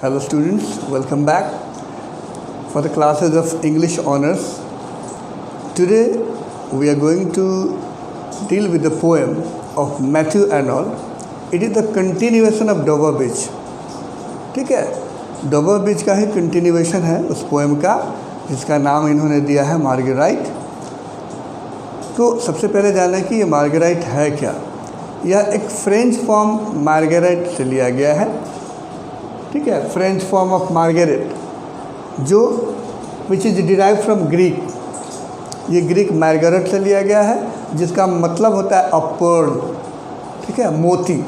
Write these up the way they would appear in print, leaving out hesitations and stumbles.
Hello students, welcome back for the classes of English Honours. Today we are going to deal with the poem of Matthew Arnold. It is the continuation of Dover Bridge. ठीक है, Dover bridge का ही continuation है उस poem का, जिसका नाम इन्होंने दिया है मार्गेराइट। तो सबसे पहले जाना है कि ये मार्गेराइट है क्या। यह एक फ्रेंच फॉर्म मार्गेराइट से लिया गया है। ठीक है, फ्रेंच फॉर्म ऑफ मार्गेरेट जो which is derive from Greek. ये ग्रीक मार्गेरेट से लिया गया है, जिसका मतलब होता है पर्ल। ठीक है, मोती।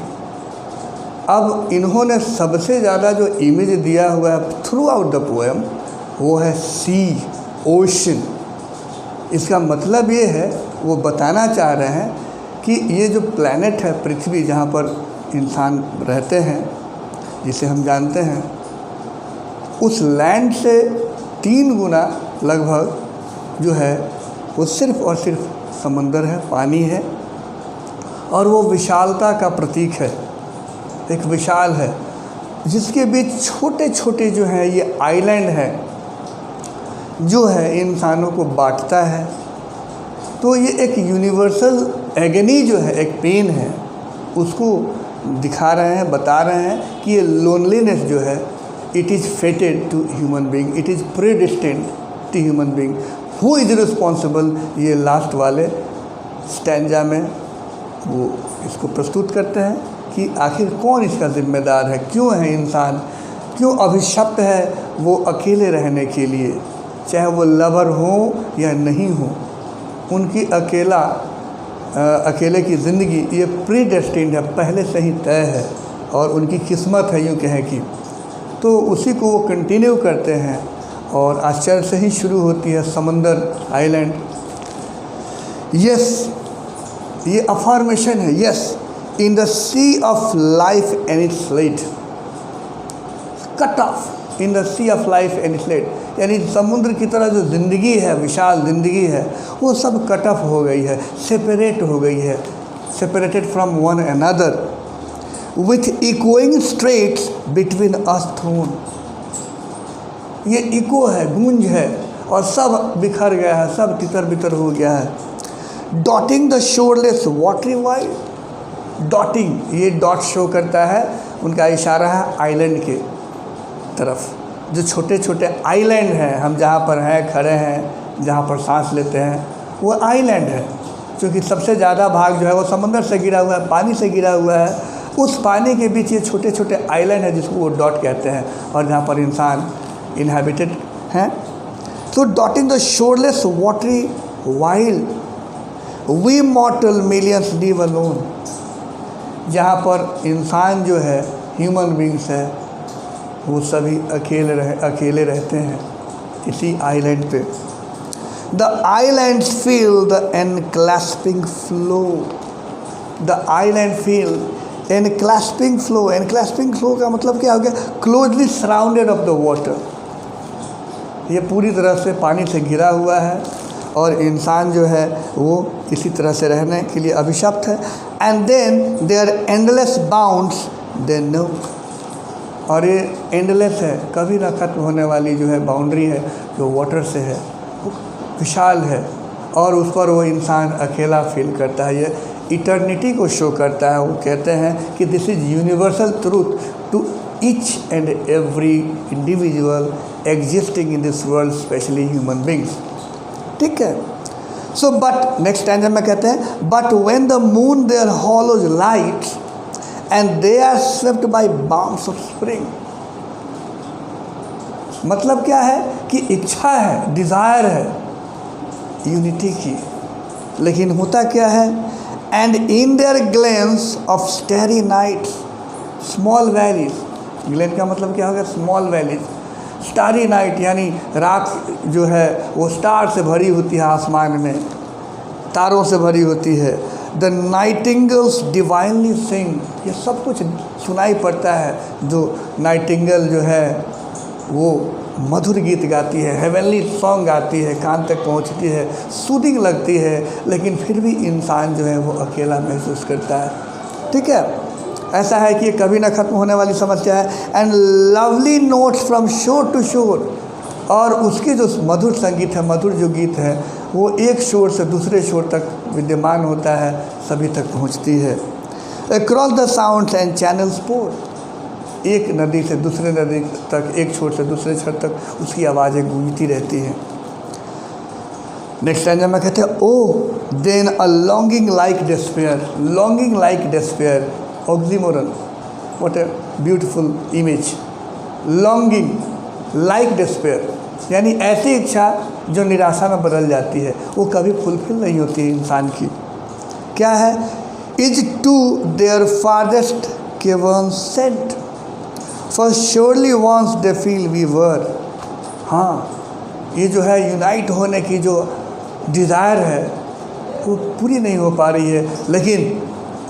अब इन्होंने सबसे ज़्यादा जो इमेज दिया हुआ है थ्रू आउट द पोएम वो है सी, ओशन। इसका मतलब ये है, वो बताना चाह रहे हैं कि ये जो प्लैनेट है पृथ्वी, जहाँ पर इंसान रहते हैं, जिसे हम जानते हैं, उस लैंड से 3 गुना लगभग जो है वो सिर्फ़ और सिर्फ समंदर है, पानी है। और वो विशालता का प्रतीक है, एक विशाल है, जिसके बीच छोटे छोटे जो हैं ये आइलैंड है, जो है इंसानों को बांटता है। तो ये एक यूनिवर्सल एगनी जो है, एक पेन है, उसको दिखा रहे हैं, बता रहे हैं कि ये लोनलीनेस जो है it is fated to human being, it is predestined to human being. Who is responsible, ये लास्ट वाले स्टैंजा में वो इसको प्रस्तुत करते हैं कि आखिर कौन इसका जिम्मेदार है, क्यों है इंसान, क्यों अभिशप्त है वो अकेले रहने के लिए, चाहे वो लवर हो या नहीं हो। उनकी अकेले की ज़िंदगी ये प्रीडेस्टिन्ड है, पहले से ही तय है, और उनकी किस्मत है, यूँ कहें कि। तो उसी को वो कंटिन्यू करते हैं, और आश्चर्य से ही शुरू होती है समंदर, आइलैंड। यस, ये अफर्मेशन है। Yes, in the sea of life enisled, cut off in the sea of life enisled, यानी समुद्र की तरह जो ज़िंदगी है, विशाल ज़िंदगी है, वो सब कट ऑफ हो गई है, सेपरेट हो गई है, separated from one another with echoing straits between us thrown. ये इको है, गूंज है, और सब बिखर गया है, सब तितर बितर हो गया है। डॉटिंग द शोरलेस वाटरी वाइड, डॉटिंग, ये डॉट शो करता है, उनका इशारा है आइलैंड के तरफ। जो छोटे छोटे आइलैंड हैं, हम जहाँ पर हैं, खड़े हैं, जहाँ पर सांस लेते हैं, वो आइलैंड है। क्योंकि सबसे ज़्यादा भाग जो है वो समंदर से गिरा हुआ है, पानी से गिरा हुआ है। उस पानी के बीच ये छोटे छोटे आइलैंड है, जिसको वो डॉट कहते हैं, और जहाँ पर इंसान इनहेबिटेड हैं। तो dotting the shoreless watery wild we mortal millions live alone, जहाँ पर इंसान जो है, ह्यूमन बींग्स है, वो सभी अकेले रहते हैं इसी आइलैंड पे। The islands feel the enclasping flow, the island feel enclasping flow. Enclasping flow का मतलब क्या हो गया? Closely surrounded of the water. ये पूरी तरह से पानी से घिरा हुआ है, और इंसान जो है वो इसी तरह से रहने के लिए अभिशप्त है। And then their endless bounds they know, और ये एंडलेस है, कभी ना खत्म होने वाली जो है बाउंड्री है, जो वाटर से है, वो विशाल है, और उस पर वो इंसान अकेला फील करता है। ये इटर्निटी को शो करता है। वो कहते हैं कि this is universal truth to each and every individual existing in this world, specially human beings. ठीक है। सो बट नेक्स्ट स्टैंजा में कहते हैं, but when the moon their hollows light and they are swept by bounds of spring। मतलब क्या है कि इच्छा है, डिज़ायर है यूनिटी की, लेकिन होता क्या है? and in their glens of starry nights small valleys, Glenn का मतलब क्या हो गया? Small valleys. स्टारी नाइट यानी रात जो है वो स्टार से भरी होती है, आसमान में तारों से भरी होती है। द नाइटिंगल्स डिवाइनली सिंग, ये सब कुछ सुनाई पड़ता है। जो नाइटिंगल जो है वो मधुर गीत गाती है, हेवनली सॉन्ग गाती है, कान तक पहुंचती है, सूदिंग लगती है, लेकिन फिर भी इंसान जो है वो अकेला महसूस करता है। ठीक है। ऐसा है कि ये कभी ना ख़त्म होने वाली समस्या है। एंड लवली नोट्स फ्रॉम शोर टू शोर, और उसकी जो मधुर संगीत है, मधुर जो गीत है, वो एक शोर से दूसरे शोर तक विद्यमान होता है, सभी तक पहुंचती है। Across the sounds and channels pour, एक नदी से दूसरे नदी तक, एक छोर से दूसरे छोर तक उसकी आवाज़ें गूंजती रहती हैं। नेक्स्ट स्टैंजा में कहते हैं, oh then a longing like despair, longing like despair, oxymoron, what a beautiful image. Longing like despair यानी ऐसी इच्छा जो निराशा में बदल जाती है, वो कभी फुलफिल नहीं होती है इंसान की। क्या है? Is to their farthest caverns sent, for surely once they feel we were. हाँ, ये जो है यूनाइट होने की जो डिज़ायर है वो पूरी नहीं हो पा रही है, लेकिन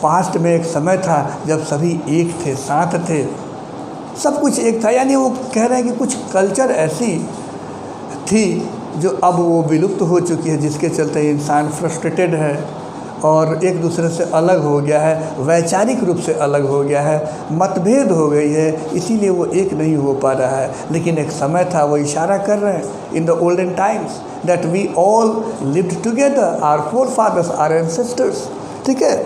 पास्ट में एक समय था जब सभी एक थे, साथ थे, सब कुछ एक था। यानी वो कह रहे हैं कि कुछ कल्चर ऐसी थी जो अब वो विलुप्त हो चुकी है, जिसके चलते इंसान फ्रस्ट्रेटेड है और एक दूसरे से अलग हो गया है, वैचारिक रूप से अलग हो गया है, मतभेद हो गई है, इसीलिए वो एक नहीं हो पा रहा है। लेकिन एक समय था, वो इशारा कर रहे हैं in the olden times that we all lived together, our forefathers, our ancestors. ठीक है।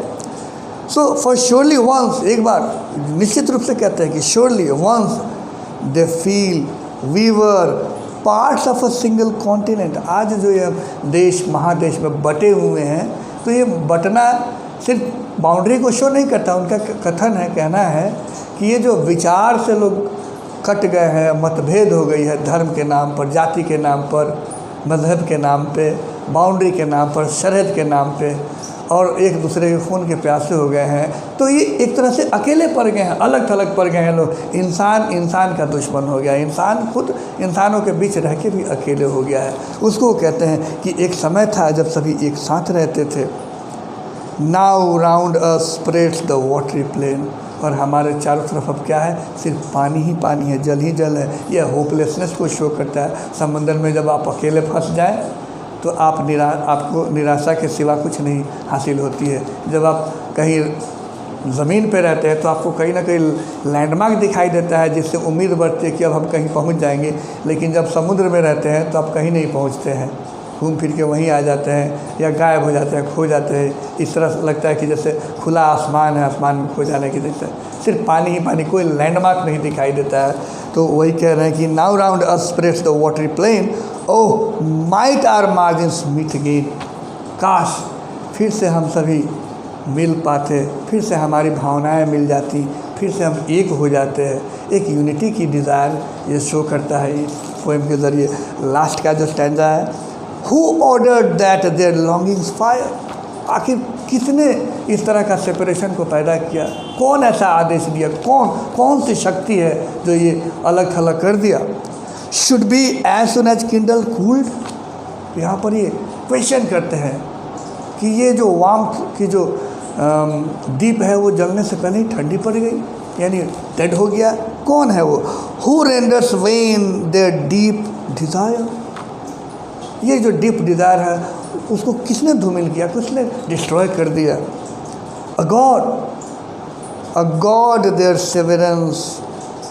सो फॉर श्योरली वंस, एक बार निश्चित रूप से कहते हैं कि surely once they feel we were parts of a single continent. आज जो ये देश महादेश में बटे हुए हैं, तो ये बटना सिर्फ बाउंड्री को शो नहीं करता। उनका कथन है, कहना है कि ये जो विचार से लोग कट गए हैं, मतभेद हो गई है धर्म के नाम पर, जाति के नाम पर, मजहब के नाम पे, बाउंड्री के नाम पर, सरहद के नाम पे, और एक दूसरे के खून के प्यासे हो गए हैं, तो ये एक तरह से अकेले पड़ गए हैं, अलग थलग पड़ गए हैं लोग। इंसान इंसान का दुश्मन हो गया, इंसान खुद इंसानों के बीच रह के भी अकेले हो गया है। उसको कहते हैं कि एक समय था जब सभी एक साथ रहते थे। Now round us spreads the watery plain, और हमारे चारों तरफ अब क्या है? सिर्फ पानी ही पानी है, जल ही जल है। यह होपलेसनेस को शो करता है। समंदर में जब आप अकेले फंस जाएं तो आपको निराशा के सिवा कुछ नहीं हासिल होती है। जब आप कहीं ज़मीन पे रहते हैं तो आपको कहीं ना कहीं लैंडमार्क दिखाई देता है, जिससे उम्मीद बढ़ती है कि अब हम कहीं पहुंच जाएंगे। लेकिन जब समुद्र में रहते हैं तो आप कहीं नहीं पहुंचते हैं, घूम फिर के वहीं आ जाते हैं या गायब हो जाते हैं, खो जाते हैं। इस तरह लगता है कि जैसे खुला आसमान है, आसमान में खो जाने की जैसे सिर्फ पानी ही पानी, कोई लैंडमार्क नहीं दिखाई देता है। तो वही कह रहे हैं कि now round us spreads the watery plain, oh might our margins meet again. काश फिर से हम सभी मिल पाते, फिर से हमारी भावनाएं मिल जाती, फिर से हम एक हो जाते हैं। एक यूनिटी की डिज़ायर ये शो करता है इस पोएम के ज़रिए। लास्ट का जो स्टैंजा है, who ordered that their longing's fire, आखिर किसने इस तरह का सेपरेशन को पैदा किया? कौन ऐसा आदेश दिया? कौन सी शक्ति है जो ये अलग थलग कर दिया? Should be as soon as kindle cooled, यहाँ पर ये क्वेश्चन करते हैं कि ये जो वार्मथ की जो दीप है वो जलने से पहले ही ठंडी पड़ गई, यानी डेड हो गया। कौन है वो? Who renders vain their deep desire, ये जो डीप डिज़ायर है उसको किसने धूमिल किया, किसने डिस्ट्रॉय कर दिया? अ गॉड देयर सेवरेंस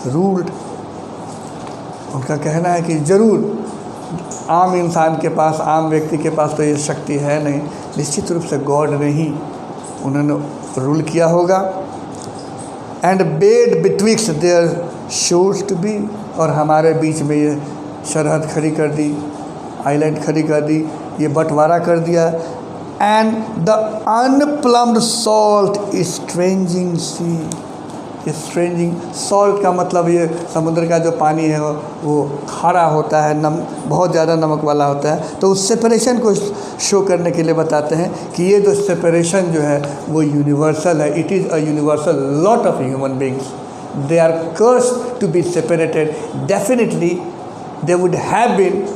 रूल्ड। उनका कहना है कि ज़रूर आम इंसान के पास, आम व्यक्ति के पास तो ये शक्ति है नहीं, निश्चित रूप से गॉड ने ही उन्होंने रूल किया होगा। And bade betwixt their shores to be, और हमारे बीच में ये सरहद खड़ी कर दी, आइलैंड खड़ी कर दी, ये बंटवारा कर दिया। And the unplumbed salt estranging sea, estranging salt का मतलब ये समुद्र का जो पानी है वो खारा होता है, बहुत ज़्यादा नमक वाला होता है। तो उस सेपरेशन को शो करने के लिए बताते हैं कि ये जो सेपरेशन जो है वो यूनिवर्सल है। It is a universal lot of human beings, they are cursed to be separated. Definitely they would have been,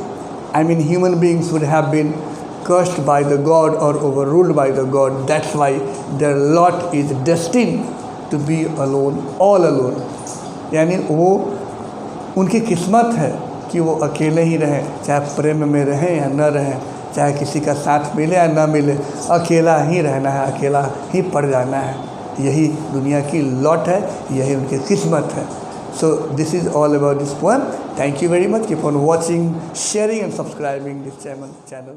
I mean human beings would have been cursed by the God or overruled by the God. That's why their lot is destined to be alone, all alone. यानी वो उनकी किस्मत है कि वो अकेले ही रहें, चाहे प्रेम में रहें या न रहें, चाहे किसी का साथ मिले या न मिले, अकेला ही रहना है, अकेला ही पड़ जाना है। यही दुनिया की लौट है, यही उनकी किस्मत है. So this is all about this poem. Thank you very much. Keep on watching, sharing and subscribing this channel.